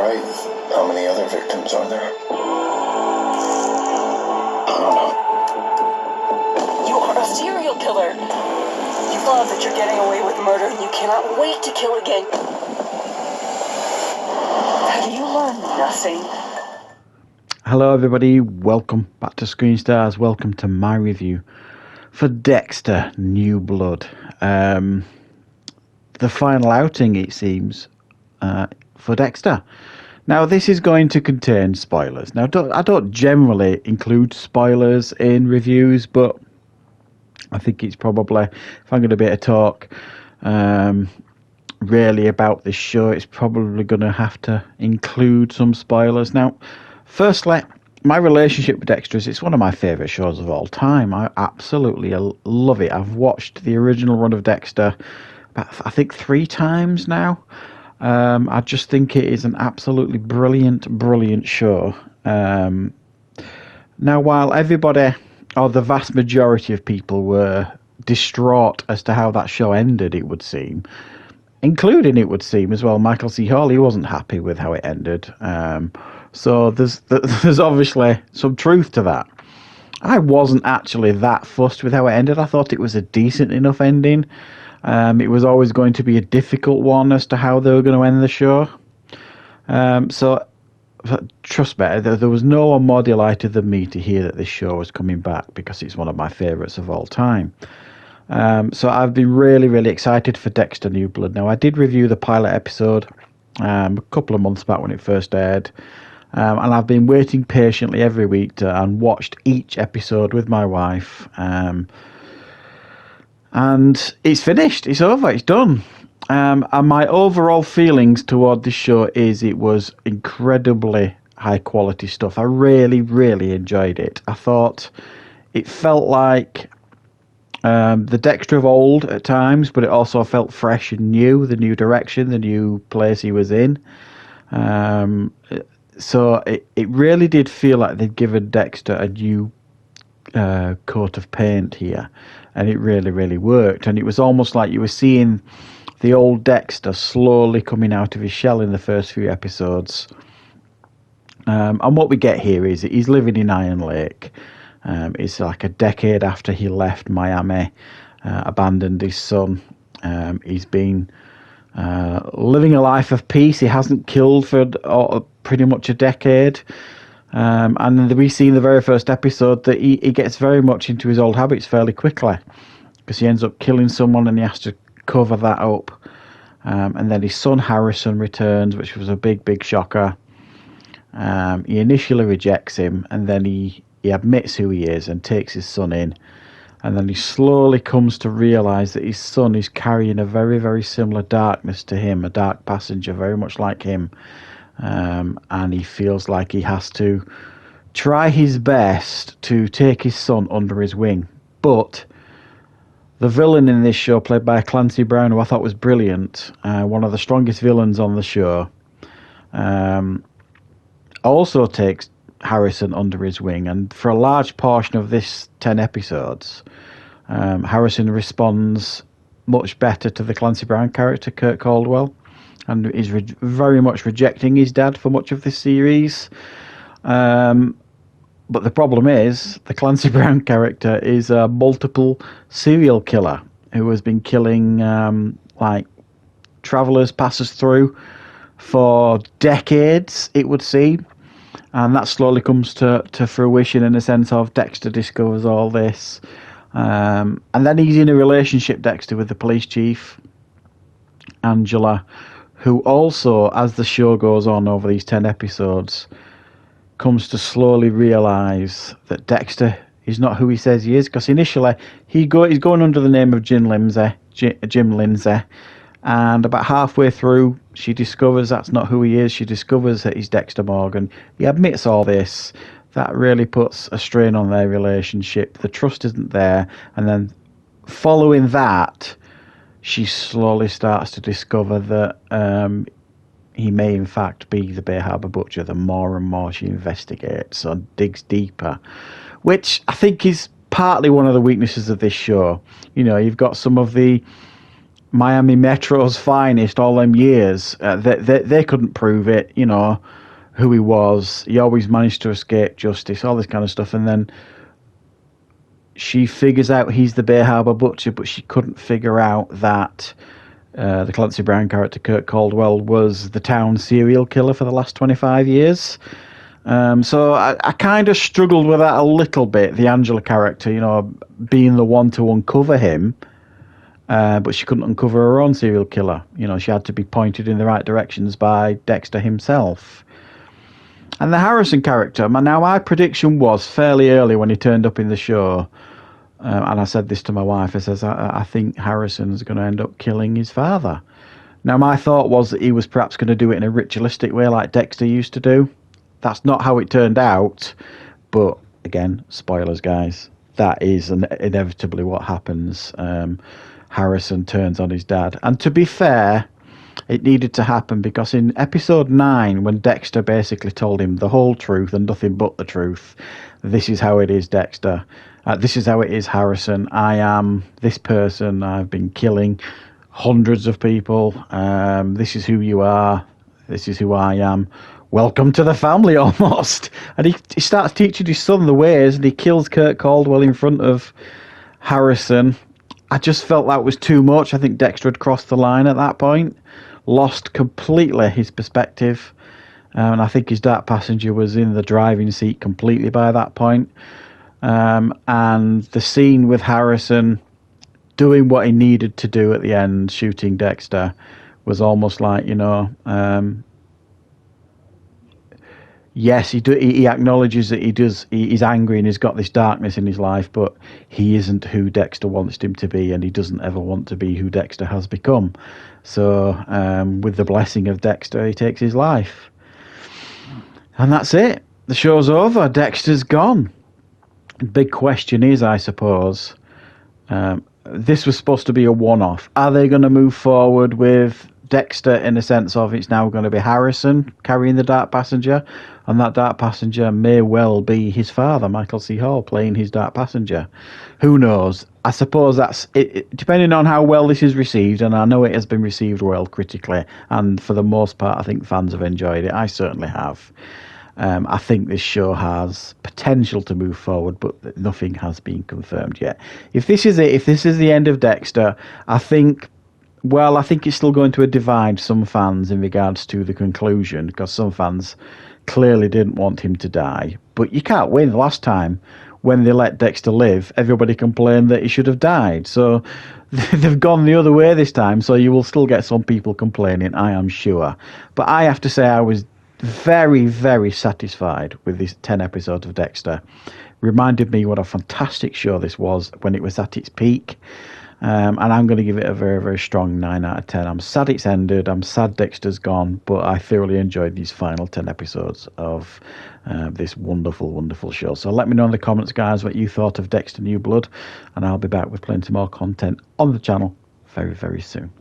right. How many other victims are there? I don't know. You are a serial killer. You love that you're getting away with murder and you cannot wait to kill again. Have you learned nothing? Hello everybody, welcome back to Screenstars, welcome to my review for Dexter New Blood. The final outing, it seems, for Dexter. Now this is going to contain spoilers. Now I don't generally include spoilers in reviews, but I think it's probably, if I'm going to be able to talk really about this show, it's probably going to have to include some spoilers. Now, firstly, my relationship with Dexter is it's one of my favourite shows of all time. I absolutely love it. I've watched the original run of Dexter about, I think, 3 times now. I just think it is an absolutely brilliant show. Now, while everybody, or the vast majority of people, were distraught as to how that show ended, it would seem, including, it would seem, as well, Michael C. Hall, he wasn't happy with how it ended. So there's obviously some truth to that. I wasn't actually that fussed with how it ended. I thought it was a decent enough ending. It was always going to be a difficult one as to how they were going to end the show. So trust me, there was no one more delighted than me to hear that this show was coming back, because it's one of my favourites of all time. So I've been really excited for Dexter New Blood. Now, I did review the pilot episode a couple of months back when it first aired. And I've been waiting patiently every week and watched each episode with my wife. And it's finished. It's over. It's done. And my overall feelings toward this show is it was incredibly high quality stuff. I really enjoyed it. I thought it felt like the Dexter of old at times, but it also felt fresh and new, the new direction, the new place he was in. So it really did feel like they'd given Dexter a new coat of paint here, and it really worked. And it was almost like you were seeing the old Dexter slowly coming out of his shell in the first few episodes. And what we get here is he's living in Iron Lake. It's like a decade after he left Miami, abandoned his son. He's been living a life of peace. He hasn't killed for pretty much a decade. And we see in the very first episode that he gets very much into his old habits fairly quickly, because he ends up killing someone and he has to cover that up. And then his son Harrison returns, which was a big shocker. He initially rejects him, and then he admits who he is and takes his son in. And then he slowly comes to realise that his son is carrying a very similar darkness to him, a dark passenger, very much like him. And he feels like he has to try his best to take his son under his wing. But the villain in this show, played by Clancy Brown, who I thought was brilliant, one of the strongest villains on the show, also takes Harrison under his wing. And for a large portion of this 10 episodes, Harrison responds much better to the Clancy Brown character, Kurt Caldwell, and is very much rejecting his dad for much of this series. But the problem is, the Clancy Brown character is a multiple serial killer who has been killing travellers, passers through for decades, it would seem. And that slowly comes to fruition in the sense of Dexter discovers all this. And then he's in a relationship, Dexter, with the police chief, Angela, who also, as the show goes on over these 10 episodes, comes to slowly realise that Dexter is not who he says he is. Because initially, he's going under the name of Jim Lindsay. And about halfway through, she discovers that's not who he is. She discovers that he's Dexter Morgan. He admits all this. That really puts a strain on their relationship. The trust isn't there. And then following that, she slowly starts to discover that he may in fact be the Bay Harbour Butcher. The more and more she investigates and digs deeper, which I think is partly one of the weaknesses of this show. You know, you've got some of the Miami Metro's finest all them years. They couldn't prove it, you know, who he was. He always managed to escape justice, all this kind of stuff. And then she figures out he's the Bay Harbor Butcher, but she couldn't figure out that the Clancy Brown character, Kurt Caldwell, was the town serial killer for the last 25 years. So I kind of struggled with that a little bit, the Angela character, you know, being the one to uncover him. But she couldn't uncover her own serial killer. You know, she had to be pointed in the right directions by Dexter himself. And the Harrison character, now my prediction was fairly early when he turned up in the show, and I said this to my wife, I think Harrison's going to end up killing his father. Now my thought was that he was perhaps going to do it in a ritualistic way like Dexter used to do. That's not how it turned out, but again, spoilers guys, that is inevitably what happens. Harrison turns on his dad. And to be fair, it needed to happen because in episode 9, when Dexter basically told him the whole truth and nothing but the truth, this is how it is, Dexter. This is how it is, Harrison. I am this person. I've been killing hundreds of people. This is who you are. This is who I am. Welcome to the family, almost. And he starts teaching his son the ways, and he kills Kurt Caldwell in front of Harrison. I just felt that was too much. I think Dexter had crossed the line at that point, lost completely his perspective, and I think his dark passenger was in the driving seat completely by that point. And the scene with Harrison doing what he needed to do at the end, shooting Dexter, was almost like, you know, yes, he acknowledges that he's angry and he's got this darkness in his life, but he isn't who Dexter wants him to be, and he doesn't ever want to be who Dexter has become. So with the blessing of Dexter, he takes his life. And that's it. The show's over. Dexter's gone. The big question is, I suppose, this was supposed to be a one-off. Are they going to move forward with Dexter in the sense of it's now going to be Harrison carrying the dark passenger, and that dark passenger may well be his father, Michael C. Hall, playing his dark passenger? Who knows? I suppose that's it, depending on how well this is received, and I know it has been received well critically, and for the most part I think fans have enjoyed it. I certainly have. I think this show has potential to move forward, but nothing has been confirmed yet. If this is it, if this is the end of Dexter, I think it's still going to divide some fans in regards to the conclusion, because some fans clearly didn't want him to die. But you can't win. Last time, when they let Dexter live, everybody complained that he should have died. So they've gone the other way this time, so you will still get some people complaining, I am sure. But I have to say I was very, very satisfied with these 10 episodes of Dexter. Reminded me what a fantastic show this was when it was at its peak. And I'm going to give it a very, very strong 9 out of 10. I'm sad it's ended. I'm sad Dexter's gone, but I thoroughly enjoyed these final 10 episodes of this wonderful, wonderful show. So let me know in the comments, guys, what you thought of Dexter New Blood, and I'll be back with plenty more content on the channel very, very soon.